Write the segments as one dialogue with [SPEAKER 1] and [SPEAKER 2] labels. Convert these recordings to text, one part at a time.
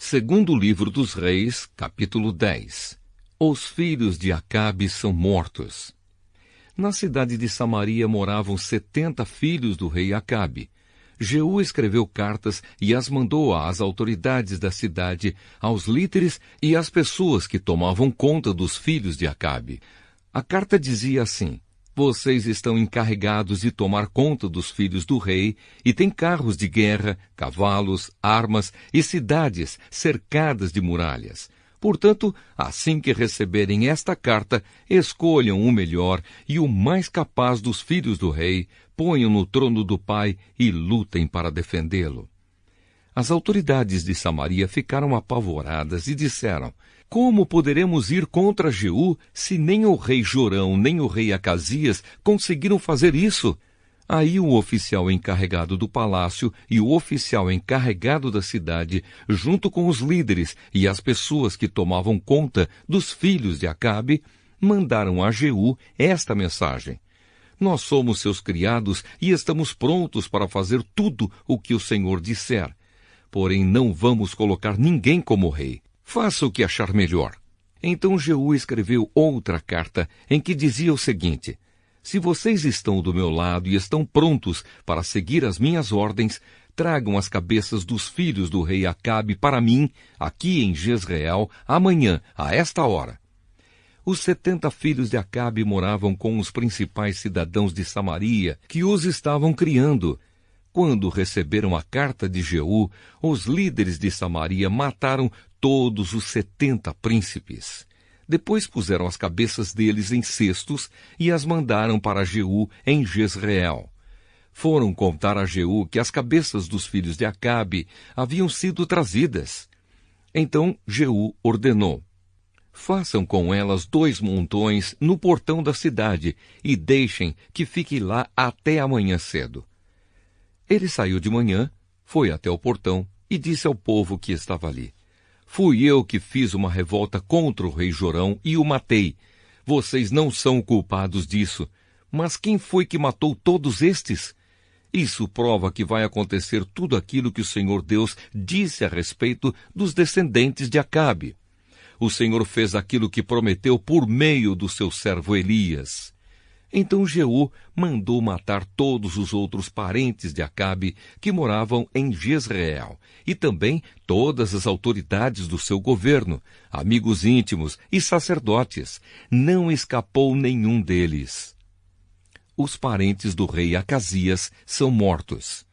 [SPEAKER 1] Segundo livro dos Reis, capítulo 10. Os filhos de Acabe são mortos. Na cidade de Samaria moravam 70 filhos do rei Acabe. Jeú escreveu cartas e as mandou às autoridades da cidade, aos líderes e às pessoas que tomavam conta dos filhos de Acabe. A carta dizia assim: vocês estão encarregados de tomar conta dos filhos do rei e têm carros de guerra, cavalos, armas e cidades cercadas de muralhas. Portanto, assim que receberem esta carta, escolham o melhor e o mais capaz dos filhos do rei, ponham no trono do pai e lutem para defendê-lo. As autoridades de Samaria ficaram apavoradas e disseram: como poderemos ir contra Jeú se nem o rei Jorão nem o rei Acasias conseguiram fazer isso? Aí o oficial encarregado do palácio e o oficial encarregado da cidade, junto com os líderes e as pessoas que tomavam conta dos filhos de Acabe, mandaram a Jeú esta mensagem: nós somos seus criados e estamos prontos para fazer tudo o que o Senhor disser. Porém, não vamos colocar ninguém como rei. Faça o que achar melhor. Então Jeú escreveu outra carta em que dizia o seguinte: se vocês estão do meu lado e estão prontos para seguir as minhas ordens, tragam as cabeças dos filhos do rei Acabe para mim, aqui em Jezreel, amanhã, a esta hora. Os 70 filhos de Acabe moravam com os principais cidadãos de Samaria, que os estavam criando. Quando receberam a carta de Jeú, os líderes de Samaria mataram todos os 70 príncipes. Depois puseram as cabeças deles em cestos e as mandaram para Jeú em Jezreel. Foram contar a Jeú que as cabeças dos filhos de Acabe haviam sido trazidas. Então Jeú ordenou: façam com elas 2 montões no portão da cidade e deixem que fique lá até amanhã cedo. Ele saiu de manhã, foi até o portão e disse ao povo que estava ali: fui eu que fiz uma revolta contra o rei Jorão e o matei. Vocês não são culpados disso. Mas quem foi que matou todos estes? Isso prova que vai acontecer tudo aquilo que o Senhor Deus disse a respeito dos descendentes de Acabe. O Senhor fez aquilo que prometeu por meio do seu servo Elias. Então Jeú mandou matar todos os outros parentes de Acabe que moravam em Jezreel, e também todas as autoridades do seu governo, amigos íntimos e sacerdotes. Não escapou nenhum deles. Os parentes do rei Acasias são mortos.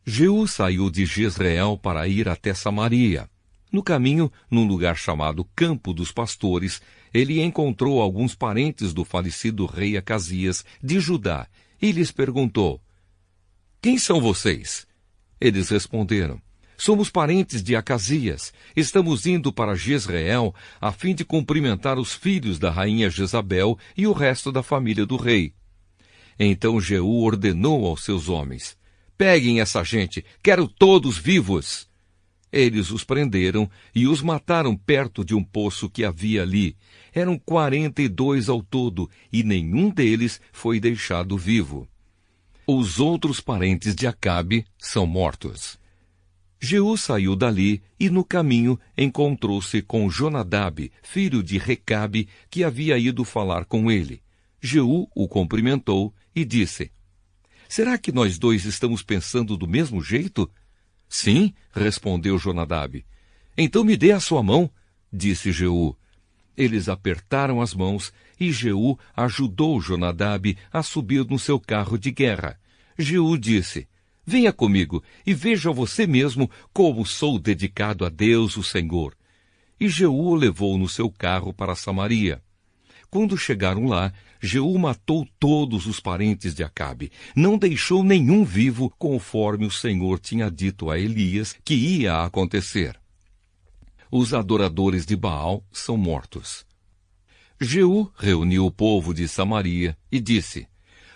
[SPEAKER 1] Jeú saiu de Jezreel para ir até Samaria. No caminho, num lugar chamado Campo dos Pastores, ele encontrou alguns parentes do falecido rei Acasias de Judá e lhes perguntou: quem são vocês? Eles responderam: somos parentes de Acasias. Estamos indo para Jezreel a fim de cumprimentar os filhos da rainha Jezabel e o resto da família do rei. Então Jeú ordenou aos seus homens: peguem essa gente, quero todos vivos. Eles os prenderam e os mataram perto de um poço que havia ali. Eram 42 ao todo, e nenhum deles foi deixado vivo. Os outros parentes de Acabe são mortos. Jeú saiu dali e no caminho encontrou-se com Jonadab, filho de Recabe, que havia ido falar com ele. Jeú o cumprimentou e disse: será que nós dois estamos pensando do mesmo jeito? Sim, respondeu Jonadab. Então me dê a sua mão, disse Jeú. Eles apertaram as mãos e Jeú ajudou Jonadab a subir no seu carro de guerra. Jeú disse: venha comigo e veja você mesmo como sou dedicado a Deus, o Senhor. E Jeú o levou no seu carro para Samaria. Quando chegaram lá, Jeú matou todos os parentes de Acabe. Não deixou nenhum vivo, conforme o Senhor tinha dito a Elias que ia acontecer. Os adoradores de Baal são mortos. Jeú reuniu o povo de Samaria e disse: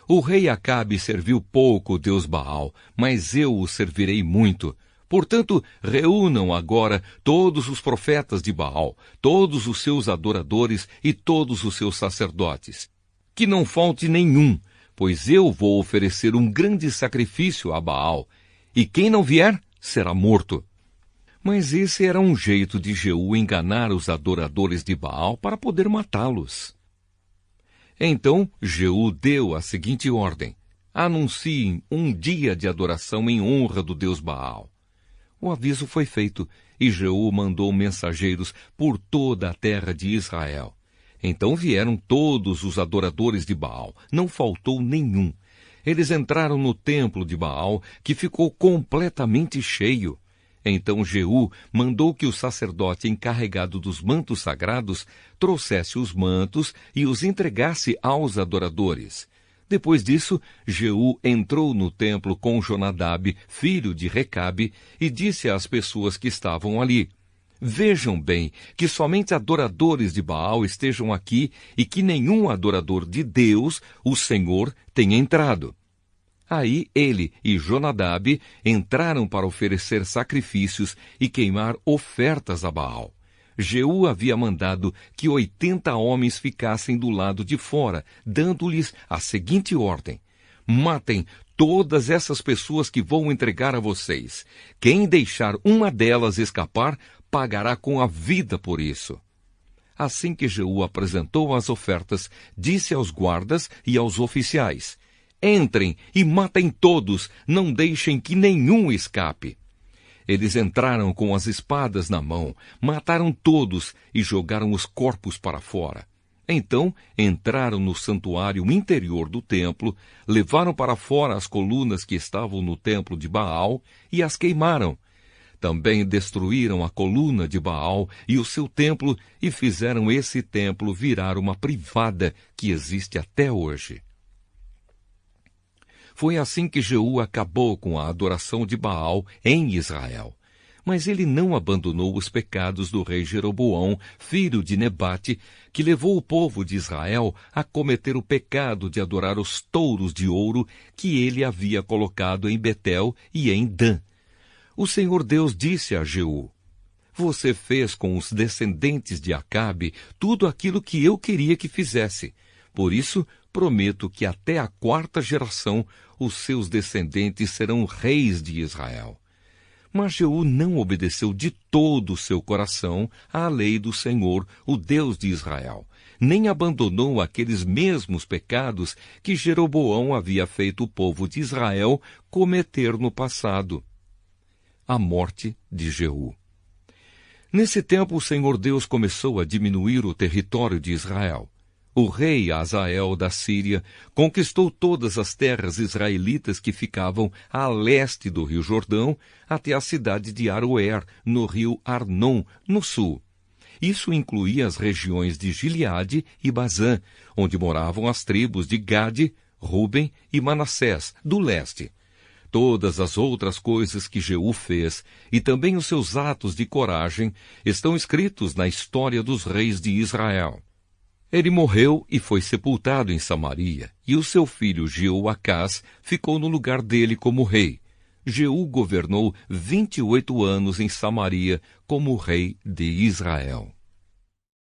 [SPEAKER 1] o rei Acabe serviu pouco o deus Baal, mas eu o servirei muito. Portanto, reúnam agora todos os profetas de Baal, todos os seus adoradores e todos os seus sacerdotes. Que não falte nenhum, pois eu vou oferecer um grande sacrifício a Baal, e quem não vier será morto. Mas esse era um jeito de Jeú enganar os adoradores de Baal para poder matá-los. Então Jeú deu a seguinte ordem: anunciem um dia de adoração em honra do deus Baal. O aviso foi feito, e Jeú mandou mensageiros por toda a terra de Israel. Então vieram todos os adoradores de Baal, não faltou nenhum. Eles entraram no templo de Baal, que ficou completamente cheio. Então Jeú mandou que o sacerdote encarregado dos mantos sagrados trouxesse os mantos e os entregasse aos adoradores. Depois disso, Jeú entrou no templo com Jonadab, filho de Recabe, e disse às pessoas que estavam ali: vejam bem que somente adoradores de Baal estejam aqui e que nenhum adorador de Deus, o Senhor, tenha entrado. Aí ele e Jonadab entraram para oferecer sacrifícios e queimar ofertas a Baal. Jeú havia mandado que 80 homens ficassem do lado de fora, dando-lhes a seguinte ordem: matem todas essas pessoas que vão entregar a vocês. Quem deixar uma delas escapar, pagará com a vida por isso. Assim que Jeú apresentou as ofertas, disse aos guardas e aos oficiais: entrem e matem todos, não deixem que nenhum escape. Eles entraram com as espadas na mão, mataram todos e jogaram os corpos para fora. Então entraram no santuário interior do templo, levaram para fora as colunas que estavam no templo de Baal e as queimaram. Também destruíram a coluna de Baal e o seu templo e fizeram esse templo virar uma privada que existe até hoje. Foi assim que Jeú acabou com a adoração de Baal em Israel. Mas ele não abandonou os pecados do rei Jeroboão, filho de Nebate, que levou o povo de Israel a cometer o pecado de adorar os touros de ouro que ele havia colocado em Betel e em Dan. O Senhor Deus disse a Jeú: você fez com os descendentes de Acabe tudo aquilo que eu queria que fizesse. Por isso, prometo que até a 4ª geração os seus descendentes serão reis de Israel. Mas Jeú não obedeceu de todo o seu coração à lei do Senhor, o Deus de Israel, nem abandonou aqueles mesmos pecados que Jeroboão havia feito o povo de Israel cometer no passado. A morte de Jeú. Nesse tempo, o Senhor Deus começou a diminuir o território de Israel. O rei Azael da Síria conquistou todas as terras israelitas que ficavam a leste do rio Jordão até a cidade de Aroer, no rio Arnon, no sul. Isso incluía as regiões de Gileade e Bazã, onde moravam as tribos de Gade, Ruben e Manassés, do leste. Todas as outras coisas que Jeú fez, e também os seus atos de coragem, estão escritos na história dos reis de Israel. Ele morreu e foi sepultado em Samaria, e o seu filho Jeoacás ficou no lugar dele como rei. Jeú governou 28 anos em Samaria como rei de Israel.